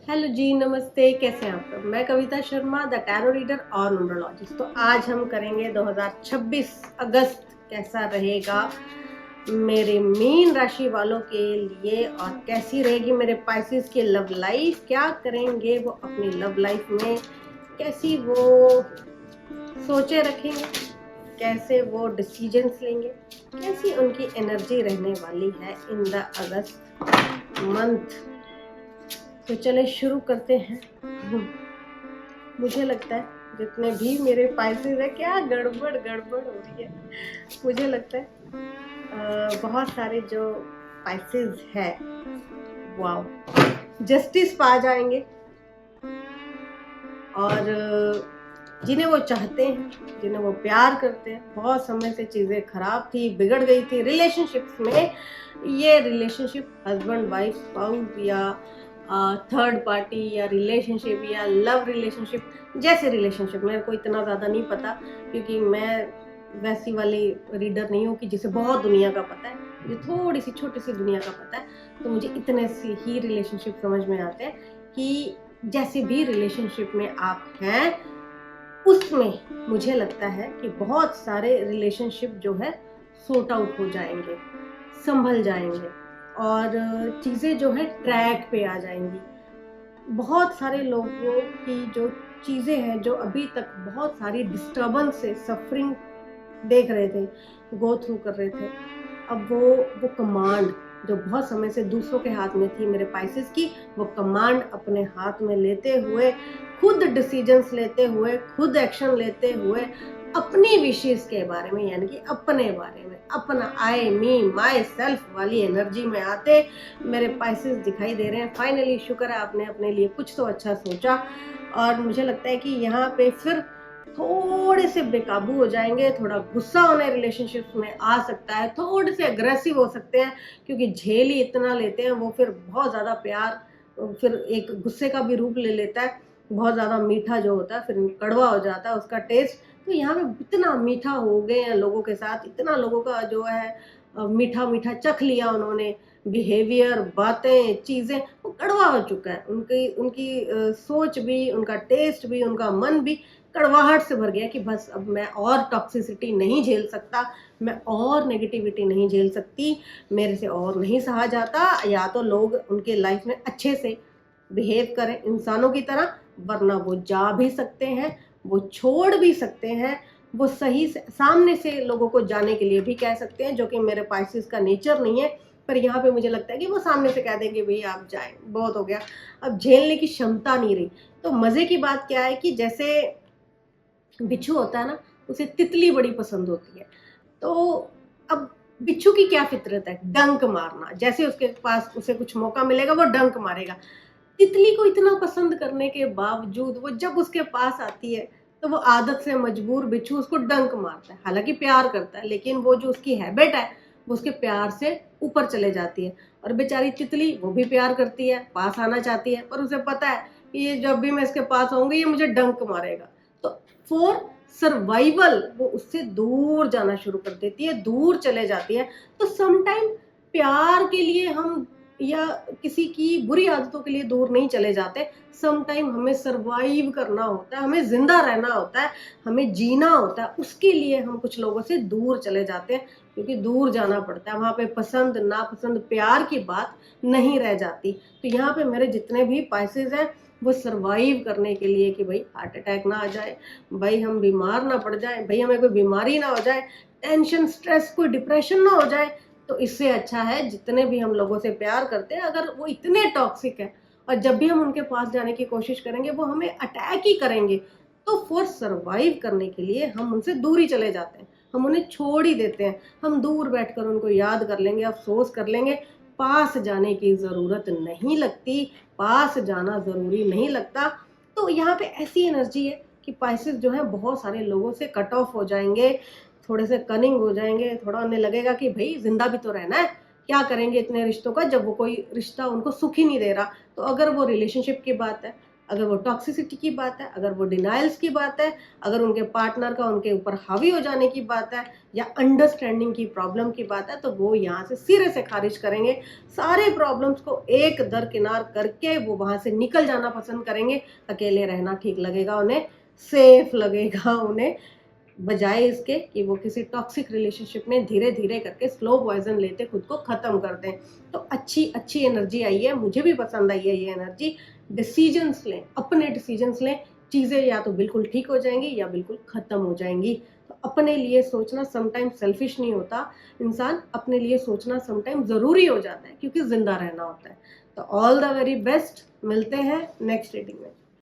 Hello जी, नमस्ते। कैसे हैं आप सब? मैं Kavita Sharma, the tarot reader और न्यूमरोलॉजिस्ट। तो आज हम करेंगे 2026 अगस्त कैसा रहेगा मेरे मीन राशि वालों के लिए, और कैसी रहेगी मेरे पाइसेस की लव लाइफ। क्या करेंगे वो अपनी लव लाइफ में, कैसी वो सोचे रखेंगे, कैसे वो डिसीजंस लेंगे, कैसी उनकी एनर्जी रहने वाली है इन द अगस्त मंथ। तो चले शुरू करते हैं। मुझे लगता है जितने भी मेरे पाइसेस है, क्या गड़बड़ गड़बड़ हो रही है। मुझे लगता है बहुत सारे जो पाइसेस है, वाओ, जस्टिस पा जाएंगे। और जिन्हें वो चाहते हैं, जिन्हें वो प्यार करते हैं, बहुत समय से चीज़ें खराब थी, बिगड़ गई थी रिलेशनशिप्स में। ये रिलेशनशिप हस्बैंड वाइफ, स्पाउस या थर्ड पार्टी या रिलेशनशिप या लव रिलेशनशिप, जैसे रिलेशनशिप, मेरे को इतना ज़्यादा नहीं पता क्योंकि मैं वैसी वाली रीडर नहीं हूँ कि जिसे बहुत दुनिया का पता है। मुझे थोड़ी सी छोटी सी दुनिया का पता है, तो मुझे इतने से ही रिलेशनशिप समझ में आते हैं कि जैसे भी रिलेशनशिप में आप हैं उसमें मुझे लगता है कि बहुत सारे रिलेशनशिप जो है सॉर्ट आउट हो जाएंगे, संभल जाएंगे, और चीज़ें जो है ट्रैक पे आ जाएंगी। बहुत सारे लोगों की जो चीज़ें हैं, जो अभी तक बहुत सारी डिस्टर्बेंस से सफरिंग देख रहे थे, गो थ्रू कर रहे थे, अब वो कमांड जो बहुत समय से दूसरों के हाथ में थी मेरे पाइसेस की, वो कमांड अपने हाथ में लेते हुए, खुद डिसीजंस लेते हुए, खुद एक्शन लेते हुए, अपनी विशेष के बारे में, यानी कि अपने बारे में, अपना आई मी माई सेल्फ वाली एनर्जी में आते मेरे पाइसेस दिखाई दे रहे हैं। फाइनली शुक्र है आपने अपने लिए कुछ तो अच्छा सोचा। और मुझे लगता है कि यहाँ पे फिर थोड़े से बेकाबू हो जाएंगे, थोड़ा गुस्सा होने रिलेशनशिप में आ सकता है, थोड़े से अग्रेसिव हो सकते हैं क्योंकि झेल ही इतना लेते हैं वो, फिर बहुत ज़्यादा प्यार फिर एक गुस्से का भी रूप ले लेता है। बहुत ज़्यादा मीठा जो होता है फिर कड़वा हो जाता है उसका टेस्ट। तो यहाँ पे इतना मीठा हो गए हैं लोगों के साथ, इतना लोगों का जो है मीठा मीठा चख लिया उन्होंने, बिहेवियर, बातें, चीज़ें, वो कड़वा हो चुका है। उनकी उनकी सोच भी, उनका टेस्ट भी, उनका मन भी कड़वाहट से भर गया कि बस अब मैं और टॉक्सिसिटी नहीं झेल सकता, मैं और नेगेटिविटी नहीं झेल सकती, मेरे से और नहीं सहा जाता। या तो लोग उनके लाइफ में अच्छे से बिहेव करें इंसानों की तरह, वरना वो जा भी सकते हैं, वो छोड़ भी सकते हैं, वो सही से सामने से लोगों को जाने के लिए भी कह सकते हैं, जो कि मेरे पाइसेस का नेचर नहीं है। पर यहाँ पे मुझे लगता है कि वो सामने से कह देंगे भैया आप जाएं, बहुत हो गया, अब झेलने की क्षमता नहीं रही। तो मज़े की बात क्या है कि जैसे बिच्छू होता है ना, उसे तितली बड़ी पसंद होती है। तो अब बिच्छू की क्या फितरत है, डंक मारना। जैसे उसके पास उसे कुछ मौका मिलेगा वो डंक मारेगा। तितली को इतना पसंद करने के बावजूद वो जब उसके पास आती है तो वो आदत से मजबूर बिच्छू उसको डंक मारता है। हालांकि प्यार करता है, लेकिन वो जो उसकी हैबिट है वो उसके प्यार से ऊपर चले जाती है। और बेचारी तितली वो भी प्यार करती है, पास आना चाहती है, पर उसे पता है कि ये जब भी मैं इसके पास आऊंगी ये मुझे डंक मारेगा। तो फॉर सर्वाइवल वो उससे दूर जाना शुरू कर देती है, दूर चले जाती है। तो समटाइम प्यार के लिए हम या किसी की बुरी आदतों के लिए दूर नहीं चले जाते। सम टाइम हमें सरवाइव करना होता है, हमें जिंदा रहना होता है, हमें जीना होता है, उसके लिए हम कुछ लोगों से दूर चले जाते हैं क्योंकि दूर जाना पड़ता है। वहां पे पसंद नापसंद प्यार की बात नहीं रह जाती। तो यहाँ पे मेरे जितने भी पाइसेस हैं वो सरवाइव करने के लिए कि भाई हार्ट अटैक ना आ जाए, भाई हम बीमार ना पड़ जाए, भाई हमें कोई बीमारी ना हो जाए, टेंशन स्ट्रेस कोई डिप्रेशन ना हो जाए। तो इससे अच्छा है जितने भी हम लोगों से प्यार करते हैं, अगर वो इतने टॉक्सिक है और जब भी हम उनके पास जाने की कोशिश करेंगे वो हमें अटैक ही करेंगे, तो फॉर सरवाइव करने के लिए हम उनसे दूर ही चले जाते हैं, हम उन्हें छोड़ ही देते हैं। हम दूर बैठकर उनको याद कर लेंगे, अफसोस कर लेंगे। पास जाने की ज़रूरत नहीं लगती, पास जाना ज़रूरी नहीं लगता। तो यहाँ पे ऐसी एनर्जी है कि पाइसेस जो है बहुत सारे लोगों से कट ऑफ हो जाएंगे, थोड़े से कनिंग हो जाएंगे। थोड़ा उन्हें लगेगा कि भाई जिंदा भी तो रहना है, क्या करेंगे इतने रिश्तों का जब वो कोई रिश्ता उनको सुख ही नहीं दे रहा। तो अगर वो रिलेशनशिप की बात है अगर वो टॉक्सिसिटी की बात है, अगर वो डिनाइल्स की बात है, अगर उनके पार्टनर का उनके ऊपर हावी हो जाने की बात है या अंडरस्टैंडिंग की प्रॉब्लम की बात है, तो वो यहाँ से सिरे से खारिज करेंगे। सारे प्रॉब्लम्स को एक दरकिनार करके वो वहाँ से निकल जाना पसंद करेंगे। अकेले रहना ठीक लगेगा उन्हें, सेफ लगेगा उन्हें, बजाय इसके कि वो किसी टॉक्सिक रिलेशनशिप में धीरे धीरे करके स्लो पॉइजन लेते खुद को ख़त्म कर दें। तो अच्छी एनर्जी आई है, मुझे भी पसंद आई है ये एनर्जी। डिसीजंस लें, अपने डिसीजंस लें, चीज़ें या तो बिल्कुल ठीक हो जाएंगी या बिल्कुल ख़त्म हो जाएंगी। तो अपने लिए सोचना समटाइम सेल्फिश नहीं होता, इंसान अपने लिए सोचना समटाइम ज़रूरी हो जाता है, क्योंकि ज़िंदा रहना होता है। तो ऑल द वेरी बेस्ट, मिलते हैं नेक्स्ट रीडिंग में।